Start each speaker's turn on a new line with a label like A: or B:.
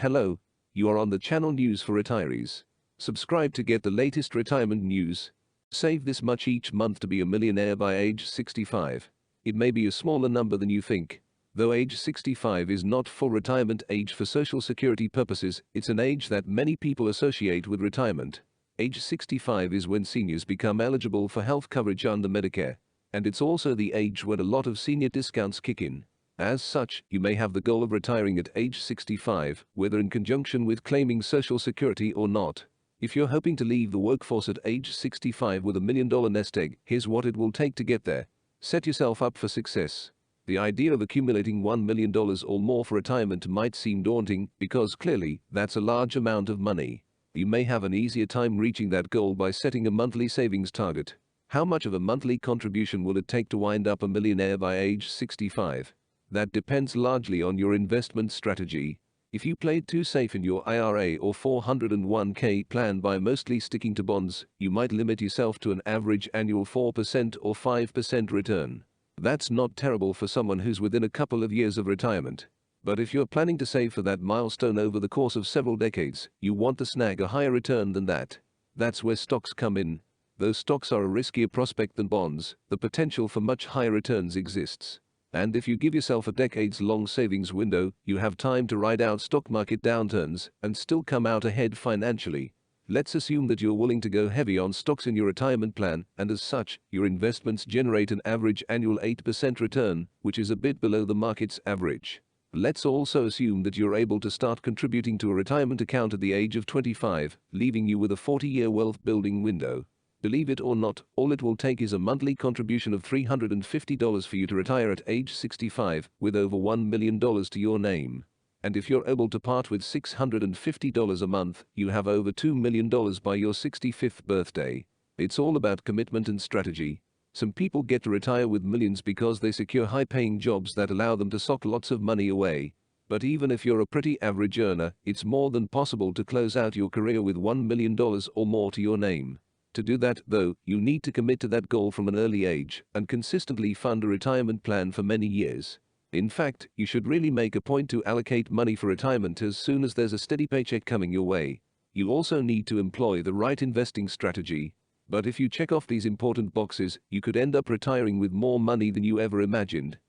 A: Hello, you are on the channel News for Retirees. Subscribe to get the latest retirement news. Save this much each month to be a millionaire by age 65. It may be a smaller number than you think. Though age 65 is not full retirement age for Social Security purposes, it's an age that many people associate with retirement. Age 65 is when seniors become eligible for health coverage under Medicare, and it's also the age when a lot of senior discounts kick in. As such, you may have the goal of retiring at age 65, whether in conjunction with claiming Social Security or not. If you're hoping to leave the workforce at age 65 with $1 million nest egg, here's what it will take to get there. Set yourself up for success. The idea of accumulating $1 million or more for retirement might seem daunting, because clearly, that's a large amount of money. You may have an easier time reaching that goal by setting a monthly savings target. How much of a monthly contribution will it take to wind up a millionaire by age 65? That depends largely on your investment strategy. If you played too safe in your IRA or 401k plan by mostly sticking to bonds, you might limit yourself to an average annual 4% or 5% return. That's not terrible for someone who's within a couple of years of retirement. But if you're planning to save for that milestone over the course of several decades, you want to snag a higher return than that. That's where stocks come in. Though stocks are a riskier prospect than bonds, the potential for much higher returns exists. And if you give yourself a decades-long savings window, you have time to ride out stock market downturns and still come out ahead financially. Let's assume that you're willing to go heavy on stocks in your retirement plan, and as such, your investments generate an average annual 8% return, which is a bit below the market's average. Let's also assume that you're able to start contributing to a retirement account at the age of 25, leaving you with a 40-year wealth-building window. Believe it or not, all it will take is a monthly contribution of $350 for you to retire at age 65, with over $1 million to your name. And if you're able to part with $650 a month, you have over $2 million by your 65th birthday. It's all about commitment and strategy. Some people get to retire with millions because they secure high-paying jobs that allow them to sock lots of money away. But even if you're a pretty average earner, it's more than possible to close out your career with $1 million or more to your name. To do that, though, you need to commit to that goal from an early age and consistently fund a retirement plan for many years. In fact, you should really make a point to allocate money for retirement as soon as there's a steady paycheck coming your way. You also need to employ the right investing strategy. But if you check off these important boxes, you could end up retiring with more money than you ever imagined.